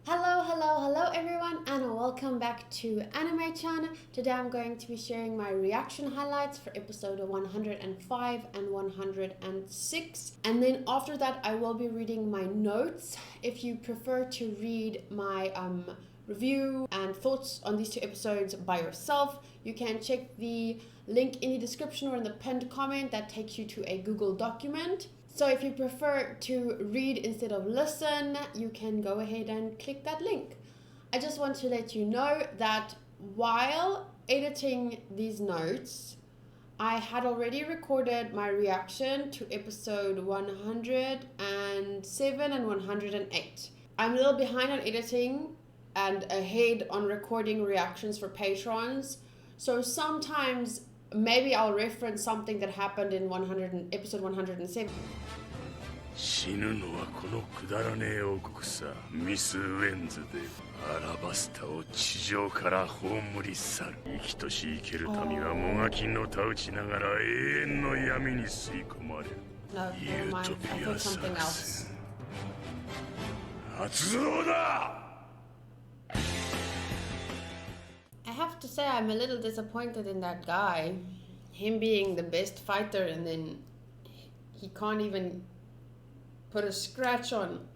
Hello everyone, and welcome back to Anime Chan. Today I'm going to be sharing my reaction highlights for episode 105 and 106, and then after that I will be reading my notes. If you prefer to read my review and thoughts on these two episodes by yourself, you can check the link in the description or in the pinned comment that takes you to a Google document. So if you prefer to read instead of listen, you can go ahead and click that link. I just want to let you know that while editing these notes, I had already recorded my reaction to episode 107 and 108. I'm a little behind on editing and ahead on recording reactions for patrons. So sometimes maybe I'll reference something that happened in episode 107. 死ぬのはこのくだらねえ王国さ。ミス・ウェンズでアラバスタを地上から葬り去る。生きとし生ける民はもがきのたうちながら永遠の闇に吸い込まれる。ユートピア作戦。発動だ! I have to say I'm a little disappointed in that guy. Him being the best fighter and then he can't even put a scratch on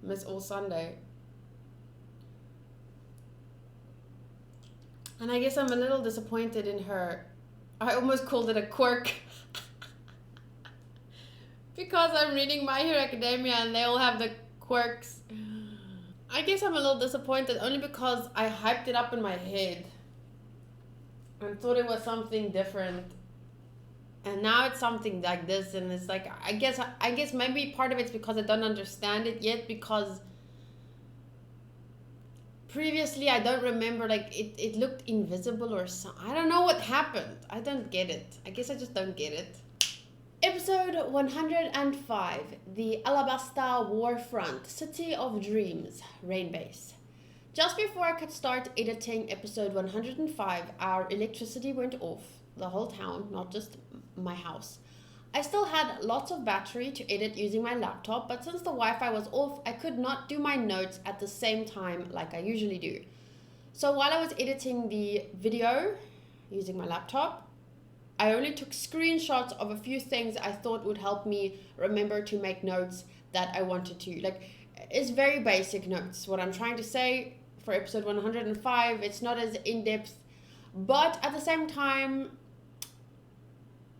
Miss All Sunday. And I guess I'm a little disappointed in her. I almost called it a quirk. Because I'm reading My Hero Academia and they all have the quirks. I guess I'm a little disappointed only because I hyped it up in my head and thought it was something different. And now it's something like this, and it's like, I guess maybe part of it's because I don't understand it yet, because previously I don't remember, like it looked invisible or something. I don't know what happened. I don't get it. I guess I just don't get it. Episode 105, the Alabasta Warfront, City of Dreams, Rain Base. Just before I could start editing episode 105, our electricity went off. The whole town, not just my house. I still had lots of battery to edit using my laptop, but since the Wi-Fi was off, I could not do my notes at the same time like I usually do. So while I was editing the video using my laptop, I only took screenshots of a few things I thought would help me remember to make notes that I wanted to. Like, it's very basic notes. What I'm trying to say for episode 105, it's not as in-depth, but at the same time,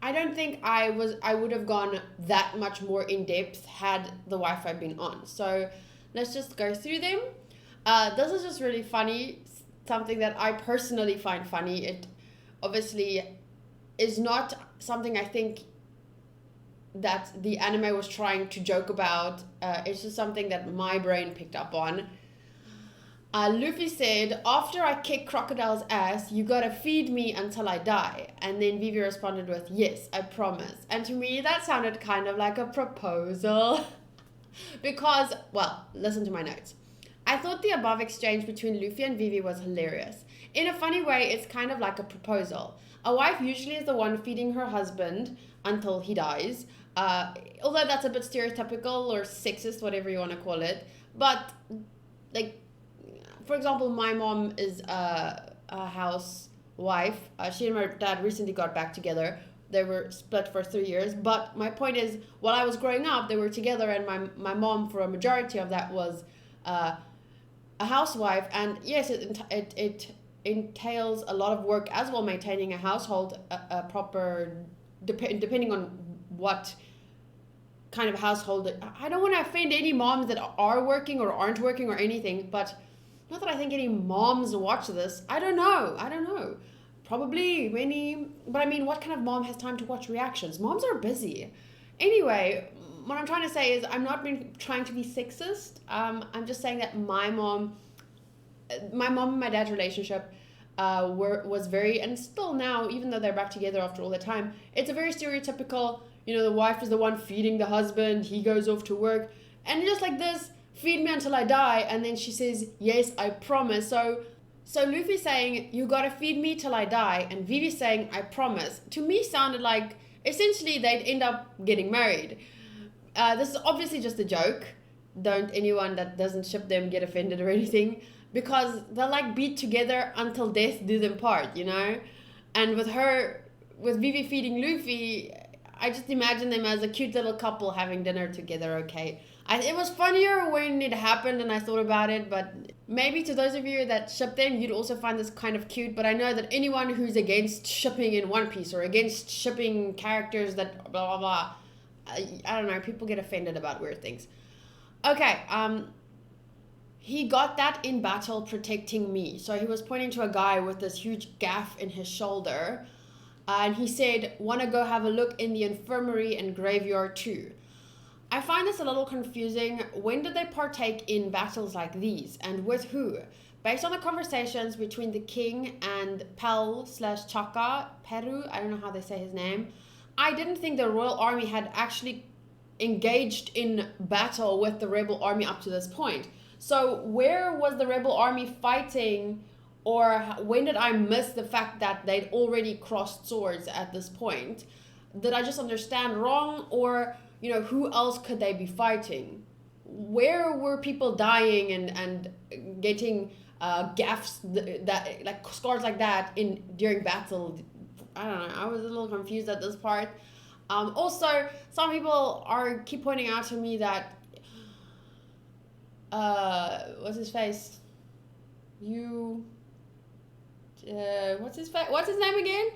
I don't think I would have gone that much more in depth had the Wi-Fi been on. So let's just go through them. This is just really funny, something that I personally find funny. It obviously is not something I think that the anime was trying to joke about. It's just something that my brain picked up on. Luffy said, after I kick Crocodile's ass, you gotta feed me until I die. And then Vivi responded with, yes, I promise. And to me, that sounded kind of like a proposal. Because, well, listen to my notes. I thought the above exchange between Luffy and Vivi was hilarious. In a funny way, it's kind of like a proposal. A wife usually is the one feeding her husband until he dies. Although that's a bit stereotypical or sexist, whatever you want to call it. But, like, for example, my mom is a housewife. She and my dad recently got back together. They were split for 3 years. But my point is, while I was growing up, they were together, and my mom, for a majority of that, was a housewife. And yes, it entails a lot of work as well, maintaining a household, a proper, depending on what kind of household. I don't want to offend any moms that are working or aren't working or anything, but not that I think any moms watch this. I don't know. Probably many. But I mean, what kind of mom has time to watch reactions? Moms are busy. Anyway, what I'm trying to say is I'm not trying to be sexist. I'm just saying that my mom and my dad's relationship was very, and still now, even though they're back together after all the time, it's a very stereotypical, the wife is the one feeding the husband, he goes off to work. And just like this, feed me until I die, and then she says, yes, I promise. So Luffy saying, you gotta feed me till I die, and Vivi saying, I promise, to me sounded like essentially they'd end up getting married. This is obviously just a joke. don't anyone that doesn't ship them get offended or anything, because they'll like be together until death do them part, you know? And with Vivi feeding Luffy, I just imagine them as a cute little couple having dinner together, okay? It was funnier when it happened and I thought about it, but maybe to those of you that ship them, you'd also find this kind of cute. But I know that anyone who's against shipping in One Piece or against shipping characters that blah, blah, blah, I don't know, people get offended about weird things. Okay, he got that in battle protecting me. So he was pointing to a guy with this huge gaff in his shoulder. And he said, want to go have a look in the infirmary and graveyard too. I find this a little confusing. When did they partake in battles like these, and with who? Based on the conversations between the king and Pel/Chaka, Peru, I don't know how they say his name, I didn't think the royal army had actually engaged in battle with the rebel army up to this point. So where was the rebel army fighting, or when did I miss the fact that they'd already crossed swords at this point? Did I just understand wrong, or you know, who else could they be fighting? Where were people dying and getting gaffs that like scars like that during battle? I don't know. I was a little confused at this part. Also, some people keep pointing out to me that what's his face? What's his name again?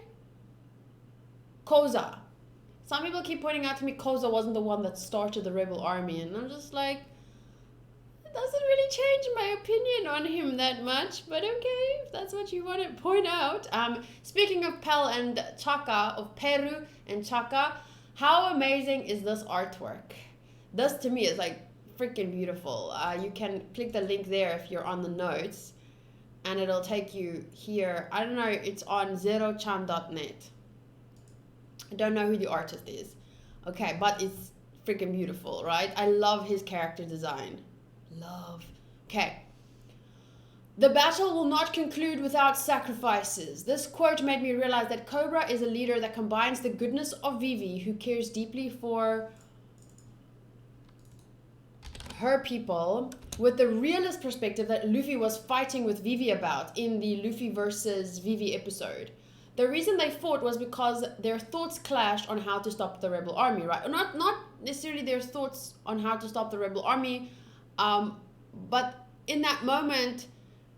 Koza. Some people keep pointing out to me Koza wasn't the one that started the rebel army, and I'm just like, it doesn't really change my opinion on him that much, but okay, if that's what you want to point out. Speaking of Pel and Chaka, of Peru and Chaka, how amazing is this artwork? This to me is like freaking beautiful. You can click the link there if you're on the notes, and it'll take you here. I don't know, it's on zerochan.net. I don't know who the artist is. Okay, but it's freaking beautiful, right? I love his character design. Love. Okay. The battle will not conclude without sacrifices. This quote made me realize that Cobra is a leader that combines the goodness of Vivi, who cares deeply for her people, with the realist perspective that Luffy was fighting with Vivi about in the Luffy versus Vivi episode. The reason they fought was because their thoughts clashed on how to stop the rebel army, right? Not necessarily their thoughts on how to stop the rebel army, but in that moment,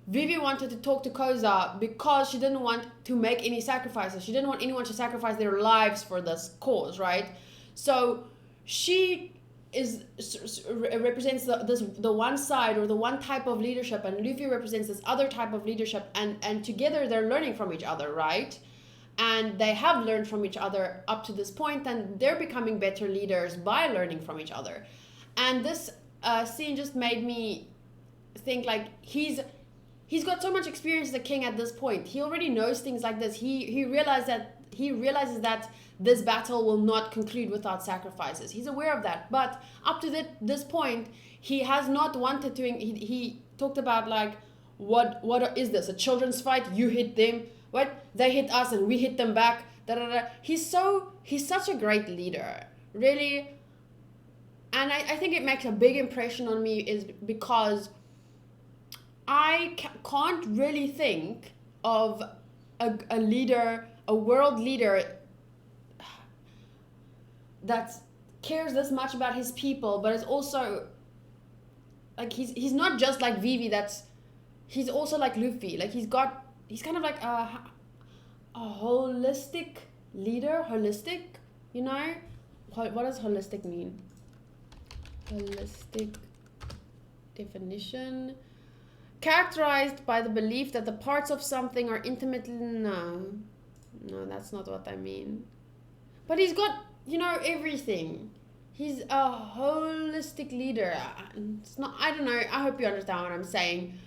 Vivi wanted to talk to Koza because she didn't want to make any sacrifices. She didn't want anyone to sacrifice their lives for this cause, right? So she represents the one side or the one type of leadership, and Luffy represents this other type of leadership, and together they're learning from each other, right? And they have learned from each other up to this point, and they're becoming better leaders by learning from each other. And this scene just made me think like he's got so much experience as a king at this point. He already knows things like this. He realizes that this battle will not conclude without sacrifices. He's aware of that. But up to this point, he has not wanted to. He talked about like, what is this? A children's fight? You hit them. What? They hit us and we hit them back. Da, da, da. He's such a great leader, really. And I think it makes a big impression on me is because I can't really think of a leader, a world leader that cares this much about his people, but is also like he's not just like Vivi. He's also like Luffy. Like he's kind of like a holistic leader. Holistic, you know? What does holistic mean? Holistic definition. Characterized by the belief that the parts of something are intimately... No, that's not what I mean. But he's got, you know, everything. He's a holistic leader. It's not... I don't know. I hope you understand what I'm saying.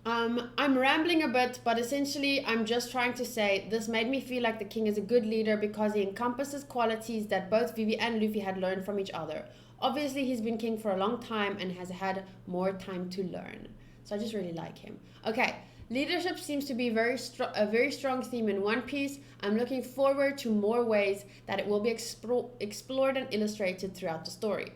I'm rambling a bit, but essentially I'm just trying to say this made me feel like the king is a good leader because he encompasses qualities that both Vivi and Luffy had learned from each other. Obviously, he's been king for a long time and has had more time to learn. So I just really like him. Okay, leadership seems to be a very strong theme in One Piece. I'm looking forward to more ways that it will be explored and illustrated throughout the story.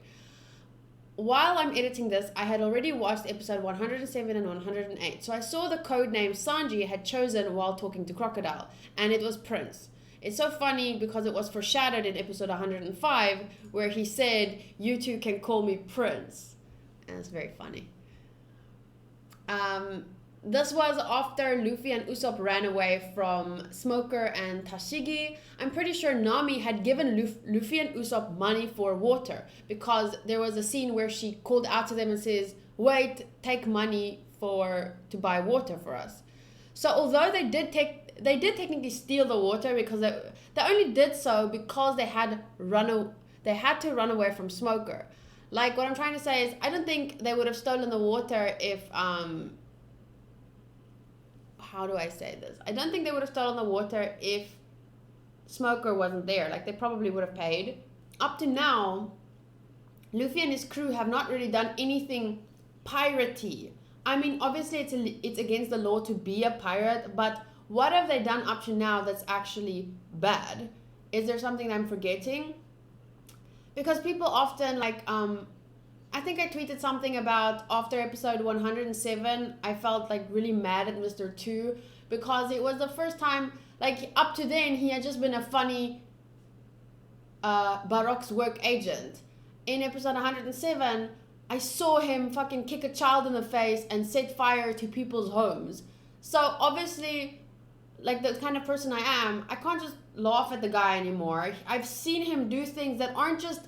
while I'm editing this, I had already watched episode 107 and 108. So I saw the code name Sanji had chosen while talking to Crocodile, and it was Prince. It's so funny because it was foreshadowed in episode 105 where he said, "You two can call me Prince." And it's very funny. This was after Luffy and Usopp ran away from Smoker and Tashigi. I'm pretty sure Nami had given Luffy and Usopp money for water, because there was a scene where she called out to them and says, "Wait, take money to buy water for us." So although they did technically steal the water, because they only did so because they had to run away from Smoker. Like, what I'm trying to say is, I don't think they would have stolen the water if how do I say this? I don't think they would have stolen the water if Smoker wasn't there. Like, they probably would have paid. Up to now, Luffy and his crew have not really done anything piratey. I mean, obviously it's against the law to be a pirate, but what have they done up to now that's actually bad? Is there something I'm forgetting? Because people often, like, I think I tweeted something about after episode 107, I felt like really mad at Mr. 2 because it was the first time, like, up to then he had just been a funny Baroque's work agent. In episode 107, I saw him fucking kick a child in the face and set fire to people's homes. So obviously, like, the kind of person I am, I can't just laugh at the guy anymore. I've seen him do things that aren't just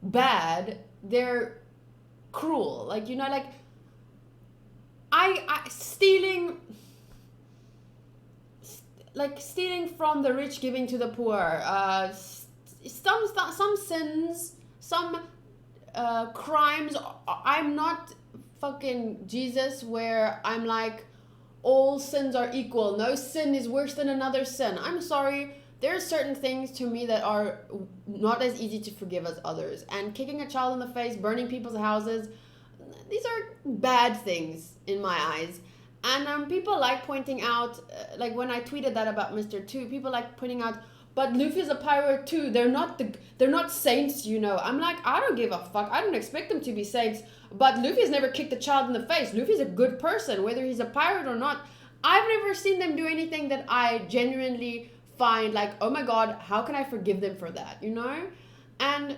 bad, they're cruel. Like, you know, like, I stealing from the rich, giving to the poor, some sins, some crimes. I'm not fucking Jesus where I'm like, all sins are equal, no sin is worse than another sin. I'm sorry, there are certain things to me that are not as easy to forgive as others, and kicking a child in the face, burning people's houses, these are bad things in my eyes. And people like pointing out, like when I tweeted that about Mr. 2, people like pointing out, but Luffy's a pirate too, they're not saints, you know. I'm like, I don't give a fuck, I don't expect them to be saints, but Luffy's never kicked a child in the face. Luffy's a good person, whether he's a pirate or not. I've never seen them do anything that I genuinely find like, oh my god, how can I forgive them for that, you know? And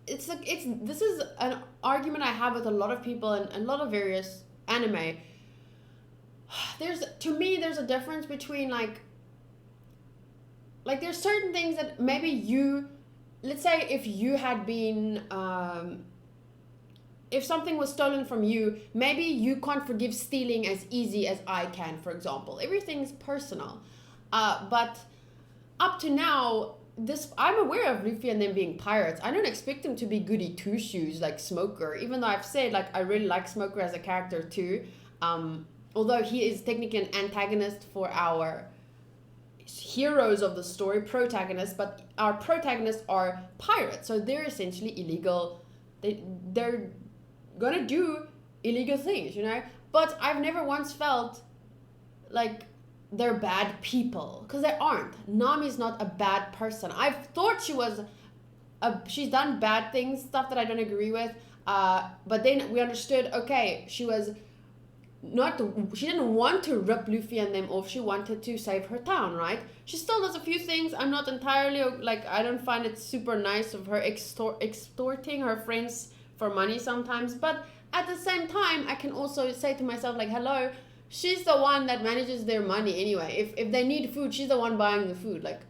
it's like, this is an argument I have with a lot of people and a lot of various anime. To me, there's a difference between like there's certain things that maybe let's say if you had been, if something was stolen from you, maybe you can't forgive stealing as easy as I can, for example. Everything's personal. But up to now, I'm aware of Luffy and them being pirates. I don't expect them to be goody two-shoes like Smoker, even though I've said, like, I really like Smoker as a character too. Although he is technically an antagonist for our heroes of the story, protagonists, but our protagonists are pirates, so they're essentially illegal. They're gonna do illegal things, you know? But I've never once felt like they're bad people, because they aren't. Nami's not a bad person. I've thought she's done bad things, stuff that I don't agree with, but then we understood, okay, she didn't want to rip Luffy and them off, she wanted to save her town, right? She still does a few things. I'm not entirely, like, I don't find it super nice of her extorting her friends for money sometimes, but at the same time, I can also say to myself, like, hello, she's the one that manages their money anyway. If they need food, she's the one buying the food. Like,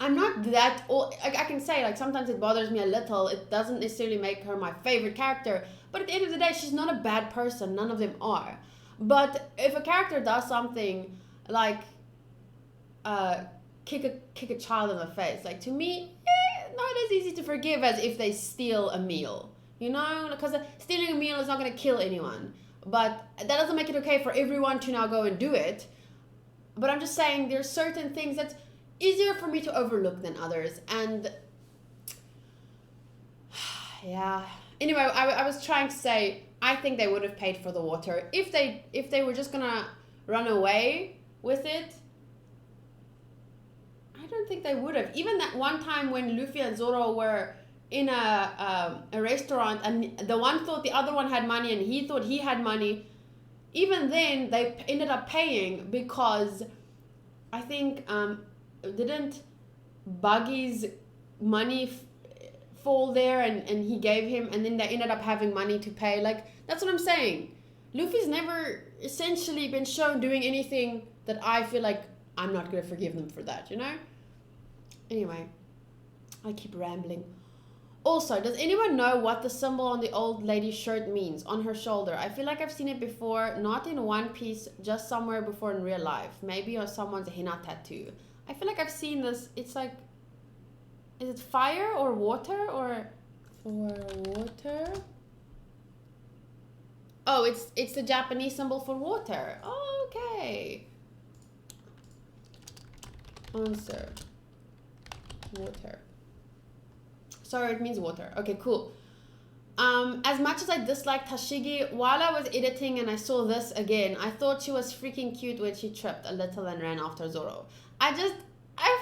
I'm not that old. Like, I can say, like, sometimes it bothers me a little. It doesn't necessarily make her my favorite character. But at the end of the day, she's not a bad person. None of them are. But if a character does something like kick a child in the face, like, to me, not as easy to forgive as if they steal a meal. You know? Because stealing a meal is not going to kill anyone. But that doesn't make it okay for everyone to now go and do it. But I'm just saying, there's certain things that's easier for me to overlook than others. And yeah. Anyway, I was trying to say, I think they would have paid for the water. If they were just gonna run away with it, I don't think they would have. Even that one time when Luffy and Zoro were in a restaurant, and the one thought the other one had money and he thought he had money, even then they ended up paying because I think didn't Buggy's money fall there and he gave him, and then they ended up having money to pay. Like, that's what I'm saying. Luffy's never essentially been shown doing anything that I feel like I'm not going to forgive them for that, you know? Anyway, I keep rambling. Also, does anyone know what the symbol on the old lady's shirt means on her shoulder? I feel like I've seen it before, not in One Piece, just somewhere before in real life. Maybe on someone's henna tattoo. I feel like I've seen this. It's like, is it fire or water or for water? Oh, it's the Japanese symbol for water. Oh, okay. Answer. Water. Sorry, it means water. Okay, cool. As much as I disliked Tashigi, while I was editing and I saw this again, I thought she was freaking cute when she tripped a little and ran after Zoro. I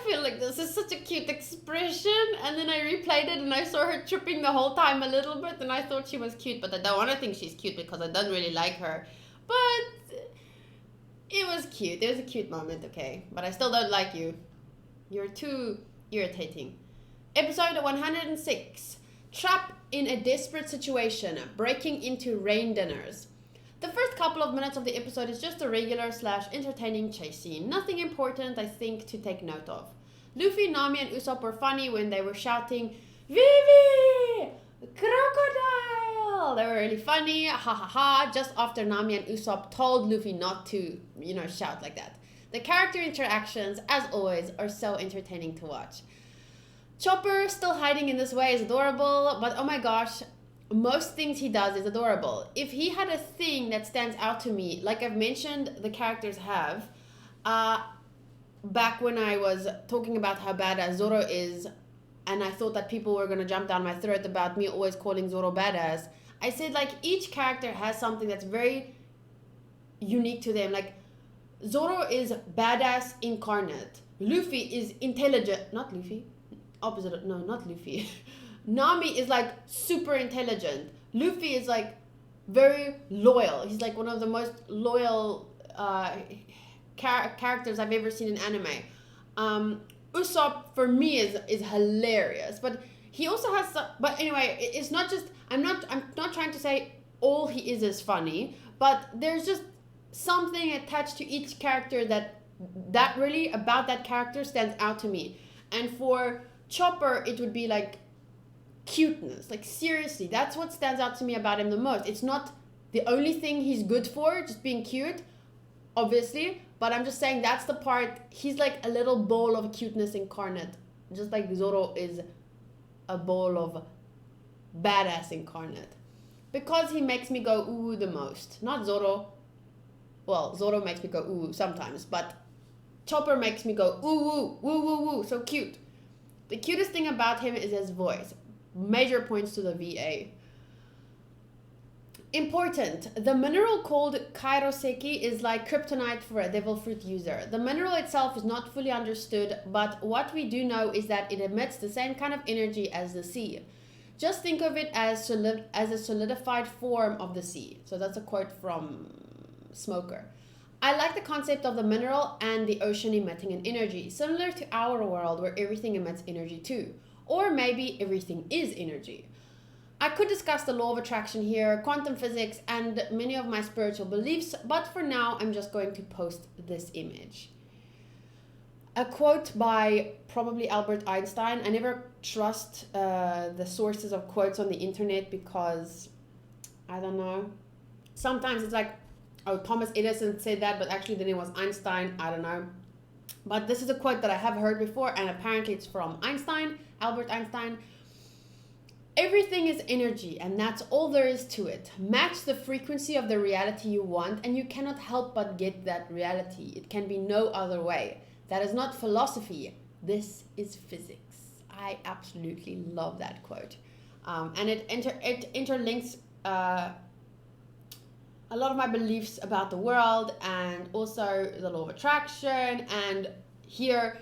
feel like this is such a cute expression, and then I replayed it and I saw her tripping the whole time a little bit and I thought she was cute, but I don't want to think she's cute because I don't really like her. But it was cute. It was a cute moment, okay? But I still don't like you. You're too irritating. Episode 106. Trapped in a desperate situation, breaking into rain dinners. The first couple of minutes of the episode is just a regular / entertaining chase scene. Nothing important, I think, to take note of. Luffy, Nami, and Usopp were funny when they were shouting, "Vivi! Crocodile!" They were really funny, ha ha ha, just after Nami and Usopp told Luffy not to, shout like that. The character interactions, as always, are so entertaining to watch. Chopper, still hiding in this way, is adorable, but oh my gosh, most things he does is adorable. If he had a thing that stands out to me, like I've mentioned the characters have, back when I was talking about how badass Zoro is, and I thought that people were going to jump down my throat about me always calling Zoro badass, I said like each character has something that's very unique to them. Like Zoro is badass incarnate. Luffy is intelligent, not Luffy. Opposite, no, not Luffy. Nami is like super intelligent. Luffy is like very loyal. He's like one of the most loyal characters I've ever seen in anime. Usopp for me is hilarious, but he also has some, but anyway, it's not just, I'm not trying to say all he is funny, but there's just something attached to each character that really about that character stands out to me. And for Chopper, it would be like cuteness. Like seriously, that's what stands out to me about him the most. It's not the only thing he's good for, just being cute, obviously, but I'm just saying that's the part. He's like a little ball of cuteness incarnate, just like Zoro is a ball of badass incarnate, because he makes me go ooh the most. Not Zoro. Well, Zoro makes me go ooh sometimes, but Chopper makes me go ooh woo woo woo woo, so cute. The cutest thing about him is his voice. Major points to the VA. Important. The mineral called Kairoseki is like kryptonite for a devil fruit user. The mineral itself is not fully understood, but what we do know is that it emits the same kind of energy as the sea. Just think of it as a solidified form of the sea. So that's a quote from Smoker. I like the concept of the mineral and the ocean emitting an energy, similar to our world where everything emits energy too. Or maybe everything is energy. I could discuss the law of attraction here, quantum physics, and many of my spiritual beliefs, but for now I'm just going to post this image. A quote by probably Albert Einstein. I never trust the sources of quotes on the internet because, I don't know, sometimes it's like, oh, Thomas Edison said that, but actually then it was Einstein. I don't know. But this is a quote that I have heard before, and apparently it's from Einstein, Albert Einstein. Everything is energy, and that's all there is to it. Match the frequency of the reality you want, and you cannot help but get that reality. It can be no other way. That is not philosophy. This is physics. I absolutely love that quote. And it interlinks a lot of my beliefs about the world and also the law of attraction. And here,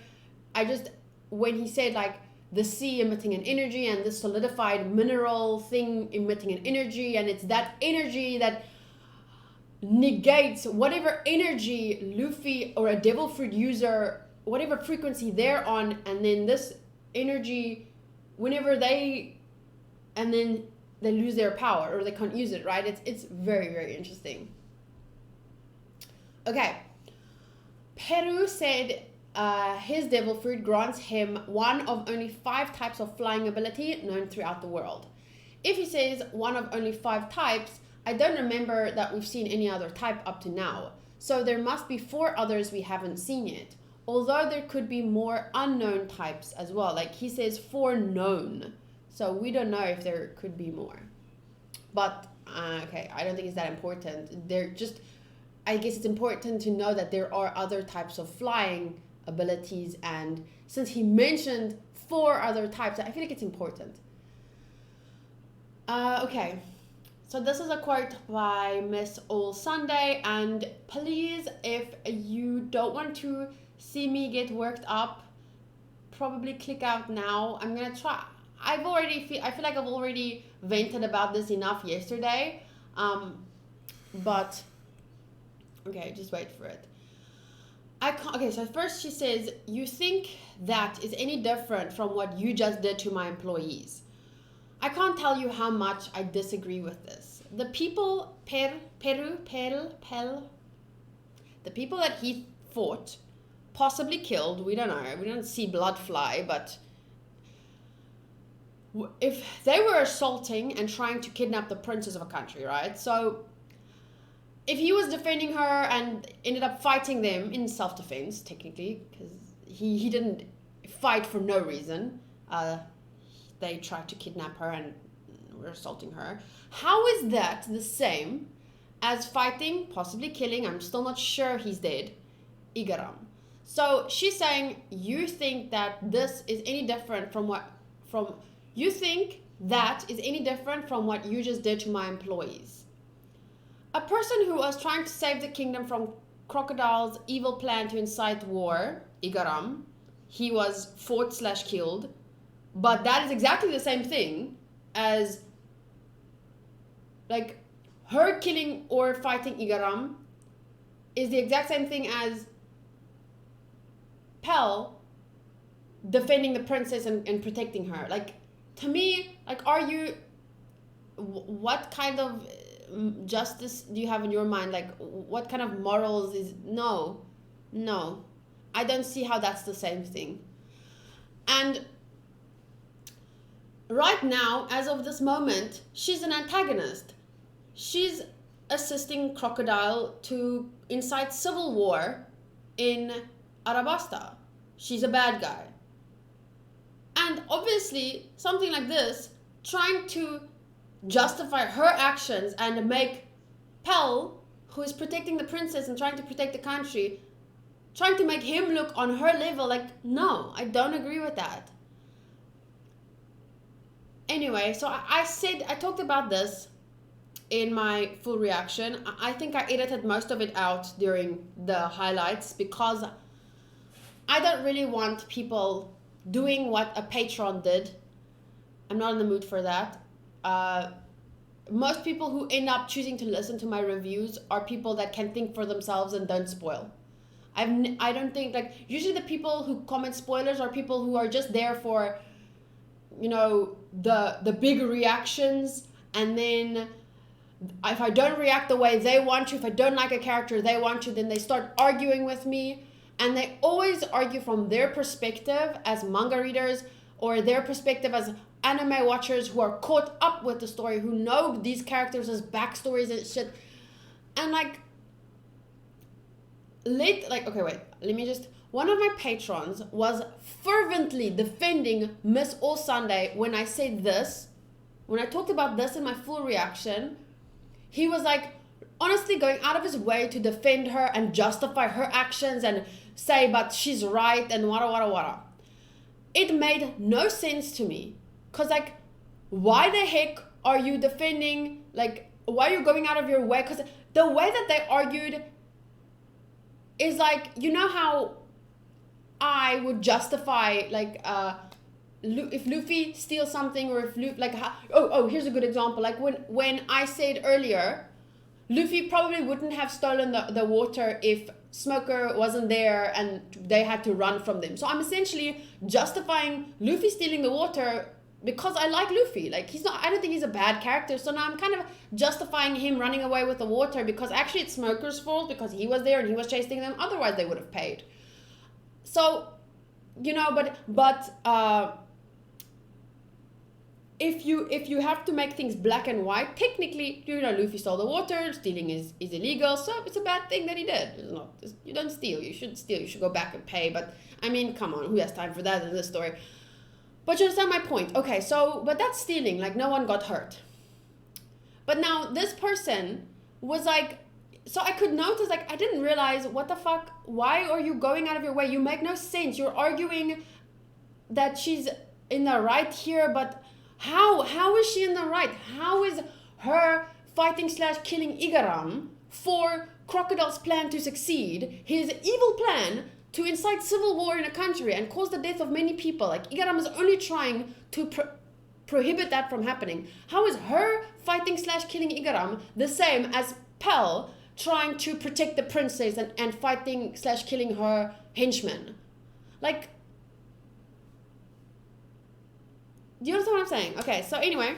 when he said like, the sea emitting an energy and this solidified mineral thing emitting an energy, and it's that energy that negates whatever energy Luffy or a devil fruit user, whatever frequency they're on, and then this energy, whenever they lose their power or they can't use it, right? It's very, very interesting. Okay. Peru said his devil fruit grants him one of only 5 types of flying ability known throughout the world. If he says one of only 5 types, I don't remember that we've seen any other type up to now. So there must be 4 others we haven't seen yet. Although there could be more unknown types as well. Like he says 4 known. So we don't know if there could be more. But, okay, I don't think it's that important. I guess it's important to know that there are other types of flying abilities. And since he mentioned 4 other types, I feel like it's important. Okay. So this is a quote by Miss All Sunday, and please, if you don't want to see me get worked up, probably click out now. I'm gonna try. I feel like I've already vented about this enough yesterday, but okay, just wait for it. Okay, so first she says, you think that is any different from what you just did to my employees? I can't tell you how much I disagree with this. The people, the people that he fought, possibly killed, we don't know, we don't see blood fly, but if they were assaulting and trying to kidnap the princess of a country, right? So if he was defending her and ended up fighting them in self-defense, technically, because he didn't fight for no reason, they tried to kidnap her and were assaulting her. How is that the same as fighting, possibly killing, I'm still not sure he's dead, Igaram? So she's saying, you think that this is any different from what you just did to my employees. A person who was trying to save the kingdom from Crocodile's evil plan to incite war, Igaram, he was fought/killed. But that is exactly the same thing as, like, her killing or fighting Igaram is the exact same thing as Pell defending the princess and protecting her. Like, to me, like, what kind of justice do you have in your mind? Like, what kind of morals is, no. I don't see how that's the same thing. And right now, as of this moment, she's an antagonist. She's assisting Crocodile to incite civil war in Arabasta. She's a bad guy. And obviously, something like this, trying to justify her actions and make Pell, who is protecting the princess and trying to protect the country, trying to make him look on her level, like, no, I don't agree with that. Anyway, so I talked about this in my full reaction. I think I edited most of it out during the highlights because I don't really want people doing what a patron did. I'm not in the mood for that. Most people who end up choosing to listen to my reviews are people that can think for themselves and don't spoil. I don't think, like, usually the people who comment spoilers are people who are just there for, you know, the big reactions, and then if I don't react the way they want to, if I don't like a character they want to, then they start arguing with me, and they always argue from their perspective as manga readers or their perspective as anime watchers who are caught up with the story, who know these characters as backstories and shit. And like, one of my patrons was fervently defending Miss All Sunday when I said this, when I talked about this in my full reaction. He was like, honestly going out of his way to defend her and justify her actions and say, but she's right and wada. It made no sense to me. Because, like, why the heck are you defending, like, why are you going out of your way? Because the way that they argued is like, you know how I would justify, like, if Luffy steals something, or if Luffy, like, here's a good example. Like when I said earlier, Luffy probably wouldn't have stolen the water if Smoker wasn't there and they had to run from them. So I'm essentially justifying Luffy stealing the water because I like Luffy. Like, I don't think he's a bad character. So now I'm kind of justifying him running away with the water because actually it's Smoker's fault because he was there and he was chasing them. Otherwise they would have paid. So, but if you have to make things black and white, technically, Luffy stole the water, stealing is illegal, so it's a bad thing that he did. It's not, you don't steal, you shouldn't steal, you should go back and pay, but I mean, come on, who has time for that in this story? But you understand my point. Okay, so, but that's stealing, like no one got hurt. But now this person was like, so I could notice, like, I didn't realize, what the fuck, why are you going out of your way? You make no sense. You're arguing that she's in the right here, but how is she in the right? How is her fighting / killing Igaram for Crocodile's plan to succeed, his evil plan to incite civil war in a country and cause the death of many people? Like, Igaram is only trying to prohibit that from happening. How is her fighting / killing Igaram the same as Pell trying to protect the princess and fighting / killing her henchmen? Like, do you understand what I'm saying? Okay, so anyway,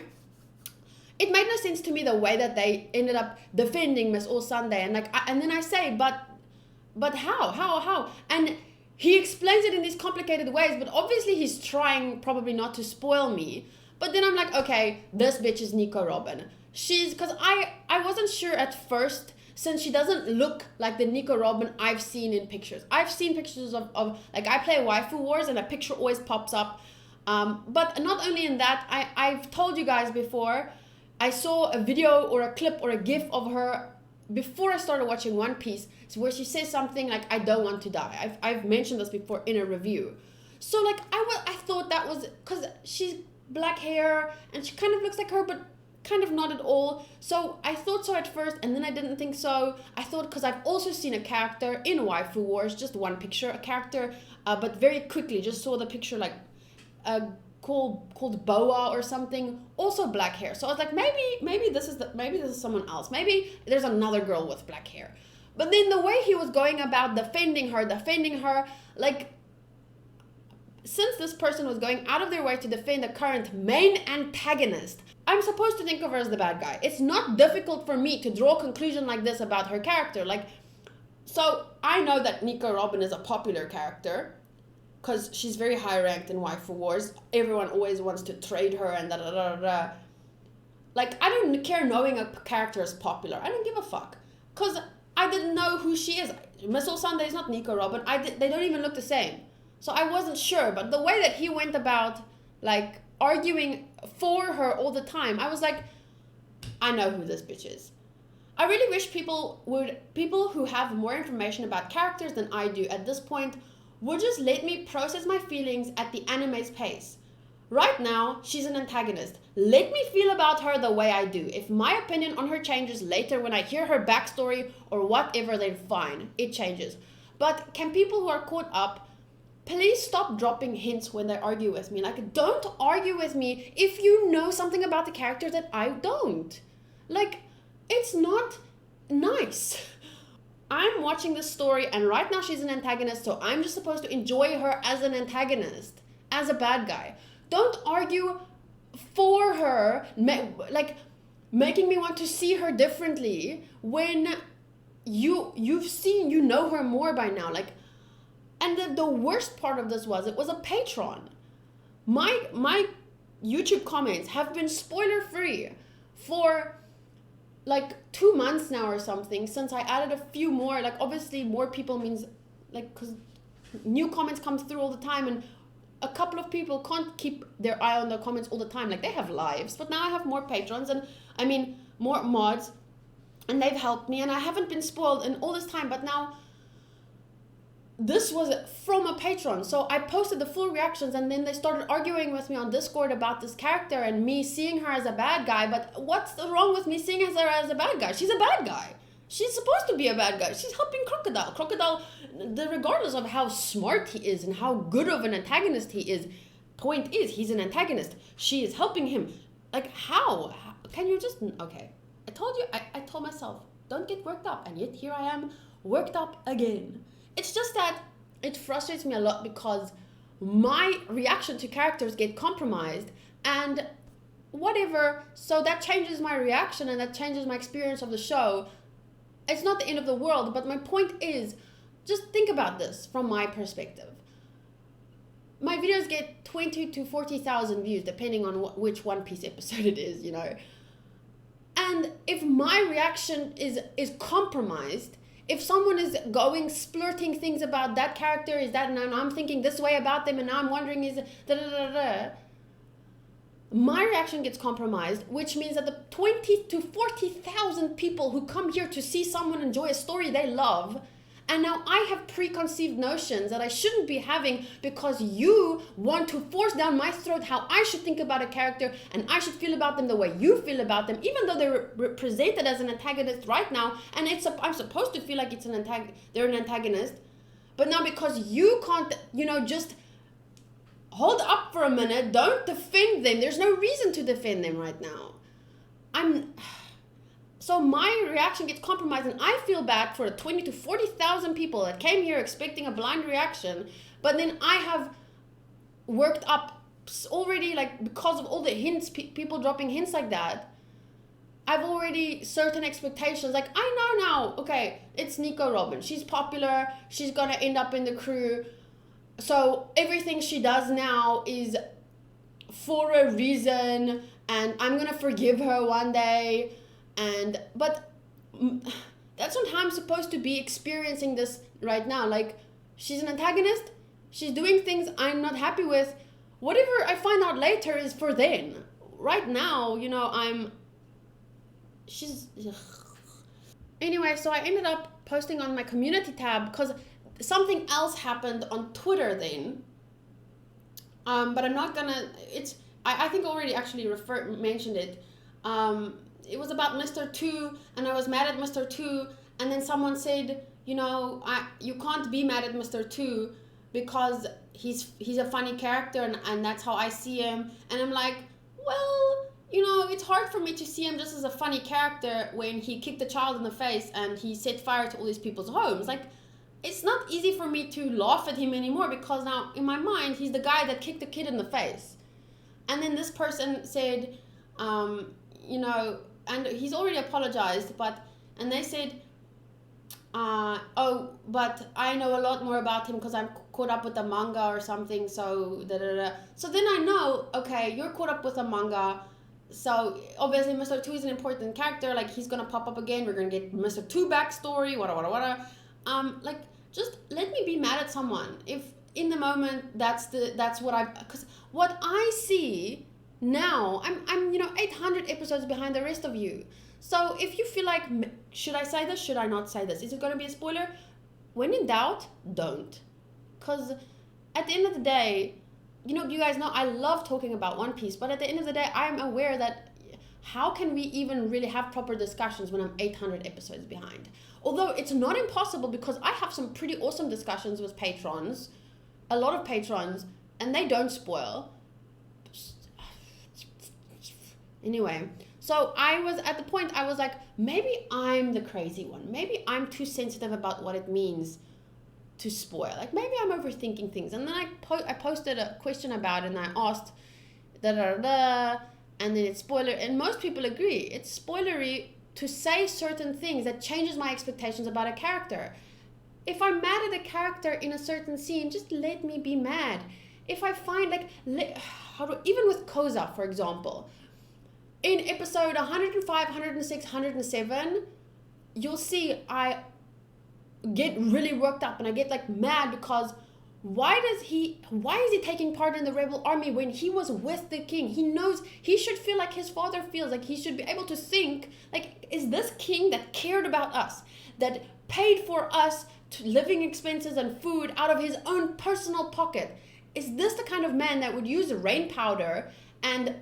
it made no sense to me the way that they ended up defending Miss All Sunday, and like, and then I say, but how? And he explains it in these complicated ways, but obviously he's trying probably not to spoil me. But then I'm like, okay, this bitch is Nico Robin. Because I wasn't sure at first, since she doesn't look like the Nico Robin I've seen in pictures. I've seen pictures of like, I play Waifu Wars and a picture always pops up. But not only in that, I've told you guys before, I saw a video or a clip or a gif of her before I started watching One Piece, where she says something like, I don't want to die. I've mentioned this before in a review. So like, I thought that was, because she's black hair and she kind of looks like her, but kind of not at all. So I thought so at first, and then I didn't think so. I thought, because I've also seen a character in Waifu Wars, just one picture, a character, but very quickly just saw the picture, like, called Boa or something, also black hair. So I was like, maybe this is someone else. Maybe there's another girl with black hair. But then the way he was going about defending her, like, since this person was going out of their way to defend the current main antagonist, I'm supposed to think of her as the bad guy. It's not difficult for me to draw a conclusion like this about her character. Like, so I know that Nico Robin is a popular character, because she's very high ranked in Waifu Wars. Everyone always wants to trade her and da-da-da-da. Like, I don't care knowing a character is popular. I don't give a fuck. Because I didn't know who she is. Miss All Sunday is not Nico Robin. They don't even look the same. So I wasn't sure. But the way that he went about, like, arguing for her all the time, I was like, I know who this bitch is. I really wish people who have more information about characters than I do at this point would just let me process my feelings at the anime's pace. Right now, she's an antagonist. Let me feel about her the way I do. If my opinion on her changes later when I hear her backstory or whatever, then fine, it changes. But can people who are caught up please stop dropping hints when they argue with me? Like, don't argue with me if you know something about the character that I don't. Like, it's not nice. I'm watching this story, and right now she's an antagonist, so I'm just supposed to enjoy her as an antagonist, as a bad guy. Don't argue for her, like, making me want to see her differently when you know her more by now. Like, and the worst part of this was, it was a Patreon. My YouTube comments have been spoiler free for like 2 months now or something, since I added a few more. Like, obviously more people means, like, because new comments come through all the time, and a couple of people can't keep their eye on their comments all the time. Like, they have lives, but now I have more patrons, and I mean more mods, and they've helped me, and I haven't been spoiled in all this time. But now this was from a patron, so I posted the full reactions, and then they started arguing with me on Discord about this character and me seeing her as a bad guy. But what's wrong with me seeing her as a bad guy? She's a bad guy. She's supposed to be a bad guy. She's helping Crocodile, regardless of how smart he is and how good of an antagonist he is, point is, he's an antagonist. She is helping him. Like, how? Can you just... Okay. I told you, I told myself, don't get worked up. And yet here I am, worked up again. It's just that it frustrates me a lot because my reaction to characters get compromised and whatever. So that changes my reaction and that changes my experience of the show. It's not the end of the world, but my point is, just think about this from my perspective. My videos get 20 to 40,000 views depending on which One Piece episode it is, you know. And if my reaction is compromised, if someone is going splurting things about that character, is that, and I'm thinking this way about them, and now I'm wondering is my reaction gets compromised, which means that the 20 to 40,000 people who come here to see someone enjoy a story they love, and now I have preconceived notions that I shouldn't be having because you want to force down my throat how I should think about a character and I should feel about them the way you feel about them, even though they're represented as an antagonist right now, and I'm supposed to feel like they're an antagonist. But now because you can't, you know, just hold up for a minute, don't defend them. There's no reason to defend them right now. So my reaction gets compromised and I feel bad for the 20 to 40,000 people that came here expecting a blind reaction, but then I have worked up already, like, because of all the hints, people dropping hints like that. I've already certain expectations, like, I know now, okay, it's Nico Robin. She's popular, she's gonna end up in the crew. So everything she does now is for a reason and I'm gonna forgive her one day. But that's not how I'm supposed to be experiencing this right now. Like, she's an antagonist, she's doing things I'm not happy with. Whatever I find out later is for then. Right now, you know, Anyway, so I ended up posting on my community tab because something else happened on Twitter then. But I'm not gonna, I think I already actually mentioned it. It was about Mr. 2, and I was mad at Mr. 2, and then someone said, you know, you can't be mad at Mr. 2 because he's a funny character and that's how I see him. And I'm like, well, you know, it's hard for me to see him just as a funny character when he kicked a child in the face and he set fire to all these people's homes. Like, it's not easy for me to laugh at him anymore because now in my mind he's the guy that kicked the kid in the face. And then this person said, you know, and he's already apologized, and they said, oh, but I know a lot more about him because I'm caught up with the manga or something, so So then I know, okay, you're caught up with a manga, so obviously Mr. 2 is an important character, like he's gonna pop up again, we're gonna get Mr. 2 backstory, whatever. Like, just let me be mad at someone. If in the moment that's because what I see now, I'm you know, 800 episodes behind the rest of you. So if you feel like, should I say this, should I not say this, is it going to be a spoiler? When in doubt, don't. Because at the end of the day, you know, you guys know I love talking about One Piece, but at the end of the day, I'm aware that how can we even really have proper discussions when I'm 800 episodes behind? Although it's not impossible because I have some pretty awesome discussions with patrons, a lot of patrons, and they don't spoil. Anyway, so I was at the point, I was like, maybe I'm the crazy one. Maybe I'm too sensitive about what it means to spoil. Like, maybe I'm overthinking things. And then I posted a question about it and I asked, and then it's spoiler. And most people agree. It's spoilery to say certain things that changes my expectations about a character. If I'm mad at a character in a certain scene, just let me be mad. If I find, like, even with Koza, for example, in episode 105, 106, 107, you'll see I get really worked up and I get like mad because why is he taking part in the rebel army when he was with the king? He knows he should feel like his father feels, like he should be able to think, like, is this king that cared about us, that paid for us living expenses and food out of his own personal pocket? Is this the kind of man that would use rain powder and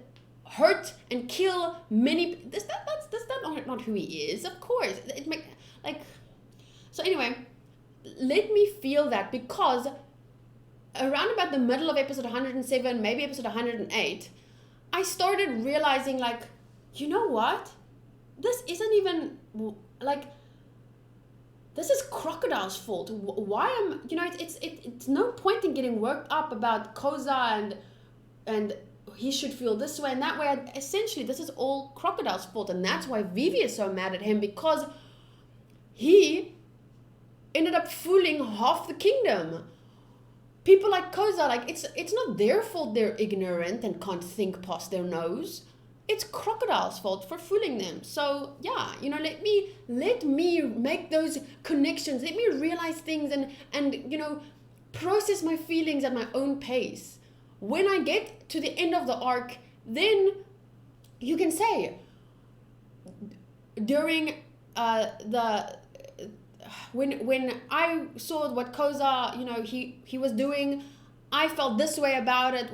hurt and kill many? That's not who he is, of course. So anyway, let me feel that, because around about the middle of episode 107, maybe episode 108, I started realizing, like, you know what? This isn't even, like, this is Crocodile's fault. Why am, you know, it's no point in getting worked up about Koza and he should feel this way and that way. Essentially, this is all Crocodile's fault, and that's why Vivi is so mad at him, because he ended up fooling half the kingdom. People like Koza, like, it's not their fault they're ignorant and can't think past their nose. It's Crocodile's fault for fooling them. So yeah, you know, let me make those connections. Let me realize things and you know, process my feelings at my own pace. When I get to the end of the arc, then you can say, during when I saw what Koza, you know, he was doing, I felt this way about it,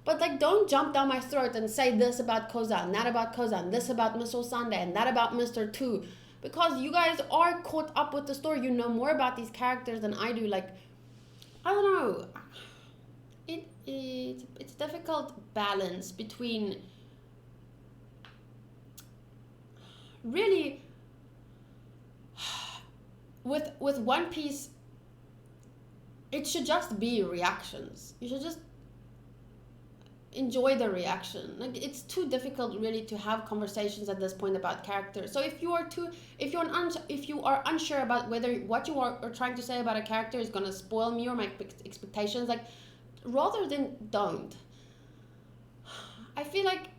But, like, don't jump down my throat and say this about Koza and that about Koza and this about Miss Sunday and that about Mr. 2. Because you guys are caught up with the story. You know more about these characters than I do. Like, I don't know. It's a difficult balance between really with One Piece. It should just be reactions. You should just enjoy the reaction. Like, it's too difficult really to have conversations at this point about characters. So if you are unsure about whether what you are trying to say about a character is gonna spoil me or my expectations, like, rather than don't. I feel like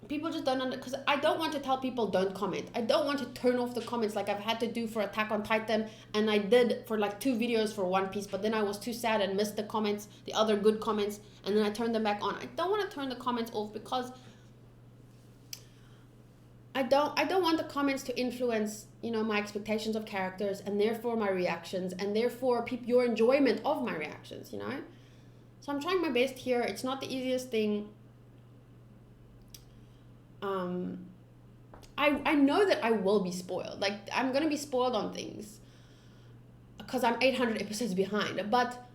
people just don't because I don't want to tell people don't comment. I don't want to turn off the comments like I've had to do for Attack on Titan, and I did for like 2 videos for One Piece, but then I was too sad and missed the comments, the other good comments, and then I turned them back on. I don't want to turn the comments off because I don't want the comments to influence, you know, my expectations of characters and therefore my reactions and therefore your enjoyment of my reactions, you know? So I'm trying my best here. It's not the easiest thing. I know that I will be spoiled. Like, I'm going to be spoiled on things because I'm 800 episodes behind. But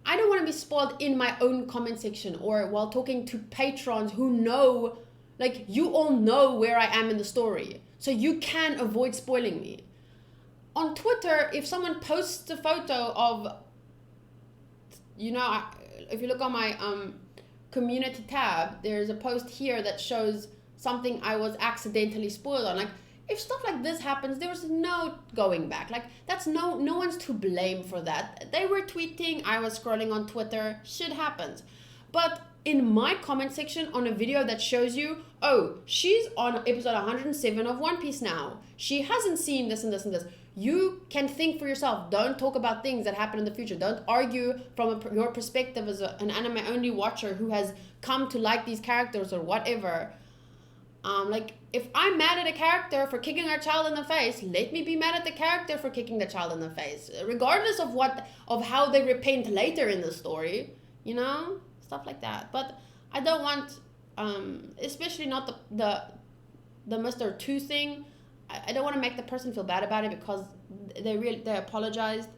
I don't want to be spoiled in my own comment section or while talking to patrons who know, like, you all know where I am in the story. So you can avoid spoiling me. On Twitter, if someone posts a photo of, you know, if you look on my community tab, there's a post here that shows something I was accidentally spoiled on. Like, if stuff like this happens, there's no going back. Like, that's no one's to blame for that. They were tweeting, I was scrolling on Twitter, shit happens. But in my comment section on a video that shows you, oh, she's on episode 107 of One Piece now, she hasn't seen this and this and this, you can think for yourself. Don't talk about things that happen in the future. Don't argue from your perspective as an anime only watcher who has come to like these characters or whatever. Like, if I'm mad at a character for kicking our child in the face, let me be mad at the character for kicking the child in the face, regardless of how they repent later in the story, you know, stuff like that. But I don't want, especially not the Mr. 2 thing. I don't want to make the person feel bad about it because they apologized.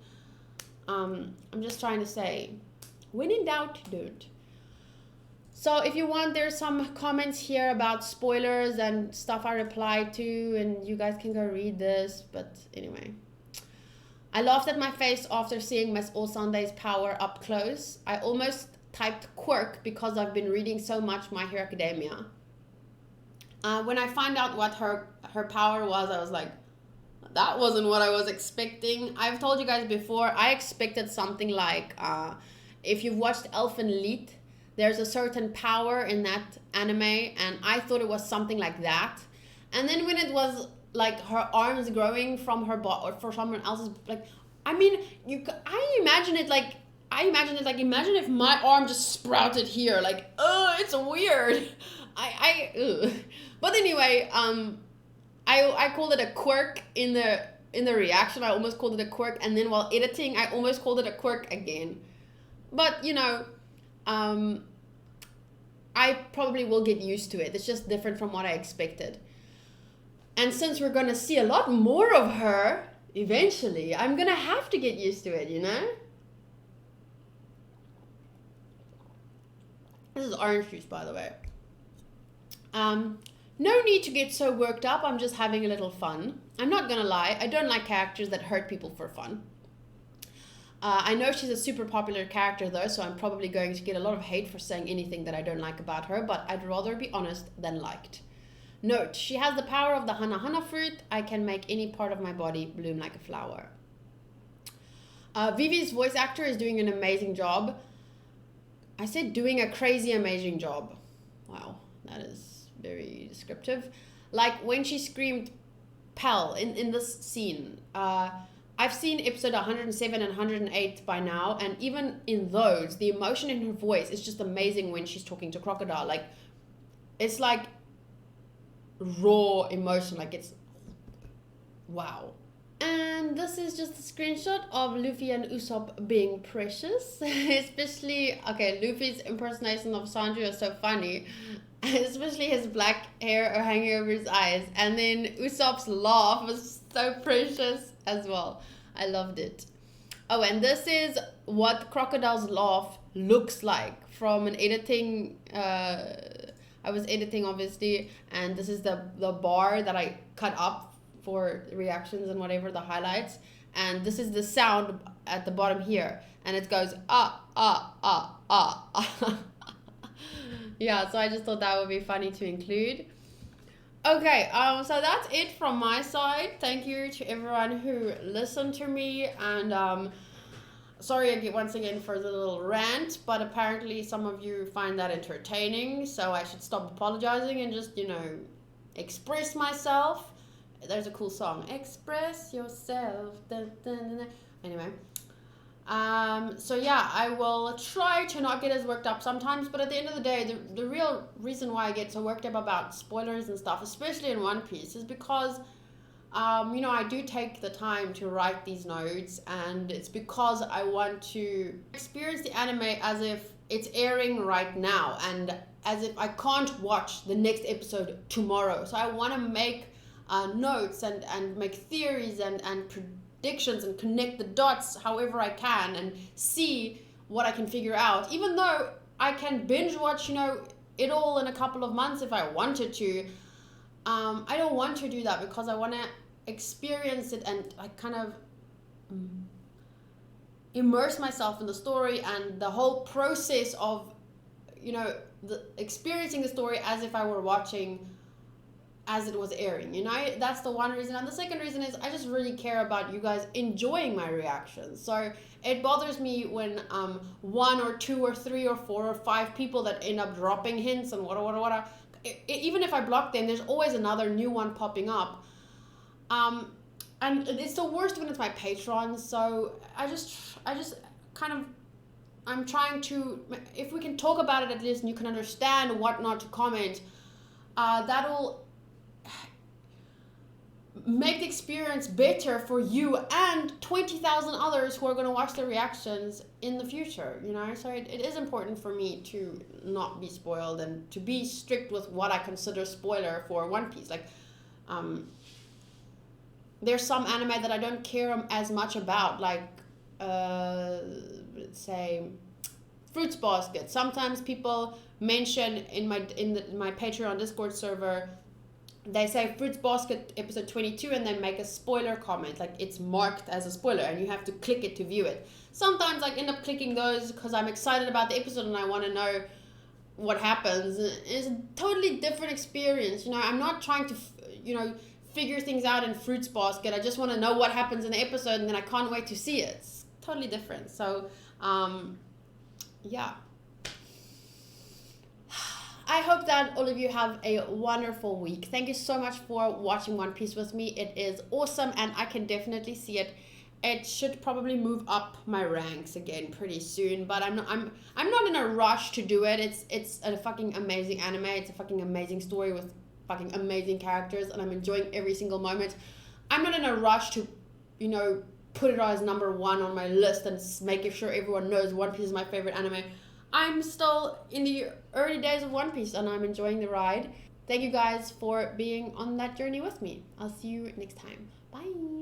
I'm just trying to say, when in doubt, don't. So if you want, there's some comments here about spoilers and stuff I replied to, and you guys can go read this. But anyway, I laughed at my face after seeing Miss All-Sunday's power up close. I almost typed quirk because I've been reading so much My Hero Academia. When I found out what her power was, I was like, that wasn't what I was expecting. I've told you guys before, I expected something like, if you've watched Elfen Lied, there's a certain power in that anime, and I thought it was something like that. And then when it was like her arms growing from her body or for someone else's, like, I mean, I imagine imagine if my arm just sprouted here, like, oh, it's weird. But anyway, I called it a quirk in the reaction. I almost called it a quirk, and then while editing, I almost called it a quirk again. But, you know, I probably will get used to it. It's just different from what I expected. And since we're going to see a lot more of her eventually, I'm going to have to get used to it, you know? This is orange juice, by the way. No need to get so worked up. I'm just having a little fun. I'm not gonna lie. I don't like characters that hurt people for fun. I know she's a super popular character though, so I'm probably going to get a lot of hate for saying anything that I don't like about her, but I'd rather be honest than liked. Note, she has the power of the Hana Hana fruit. I can make any part of my body bloom like a flower. Vivi's voice actor is doing an amazing job. I said doing a crazy amazing job. Wow, that is very descriptive. Like when she screamed Pal in this scene. I've seen episode 107 and 108 by now, and even in those, the emotion in her voice is just amazing when she's talking to Crocodile. Like, it's like raw emotion, like it's wow. And this is just a screenshot of Luffy and Usopp being precious. Especially, okay, Luffy's impersonation of Sanji is so funny. Especially his black hair hanging over his eyes. And then Usopp's laugh was so precious as well. I loved it. Oh, and this is what Crocodile's laugh looks like from an editing. I was editing, obviously. And this is the bar that I cut up for reactions and whatever, the highlights. And this is the sound at the bottom here. And it goes, Yeah, so I just thought that would be funny to include. Okay, so that's it from my side. Thank you to everyone who listened to me. And sorry once again for the little rant, but apparently some of you find that entertaining. So I should stop apologizing and just, express myself. There's a cool song, Express Yourself. Dun, dun, dun, dun. Anyway, so yeah, I will try to not get as worked up sometimes, but at the end of the day, the real reason why I get so worked up about spoilers and stuff, especially in One Piece, is because I do take the time to write these notes, and it's because I want to experience the anime as if it's airing right now, and as if I can't watch the next episode tomorrow. So I want to make notes and make theories and predictions and connect the dots however I can and see what I can figure out. Even though I can binge watch, it all in a couple of months if I wanted to, I don't want to do that because I want to experience it and I kind of immerse myself in the story and the whole process of, experiencing the story as if I were watching as it was airing, that's the one reason. And the second reason is I just really care about you guys enjoying my reactions. So it bothers me when 1 or 2 or 3 or 4 or 5 people that end up dropping hints and what. Even if I block them, there's always another new one popping up. And it's the worst when it's my Patreon. So I just kind of, I'm trying to, if we can talk about it at least and you can understand what not to comment, that'll make the experience better for you and 20,000 others who are going to watch the reactions in the future, So it is important for me to not be spoiled and to be strict with what I consider spoiler for One Piece. Like, there's some anime that I don't care as much about, like, let's say, Fruits Basket. Sometimes people mention in my Patreon Discord server, they say Fruits Basket episode 22 and they make a spoiler comment, like it's marked as a spoiler and you have to click it to view it. Sometimes I end up clicking those because I'm excited about the episode and I want to know what happens. It's a totally different experience. I'm not trying to, figure things out in Fruits Basket. I just want to know what happens in the episode and then I can't wait to see it. It's totally different. So, yeah. I hope that all of you have a wonderful week. Thank you so much for watching One Piece with me. It is awesome and I can definitely see it. It should probably move up my ranks again pretty soon, but I'm not in a rush to do it. It's a fucking amazing anime. It's a fucking amazing story with fucking amazing characters and I'm enjoying every single moment. I'm not in a rush to, put it as number 1 on my list and making sure everyone knows One Piece is my favorite anime. I'm still in the early days of One Piece and I'm enjoying the ride. Thank you guys for being on that journey with me. I'll see you next time. Bye.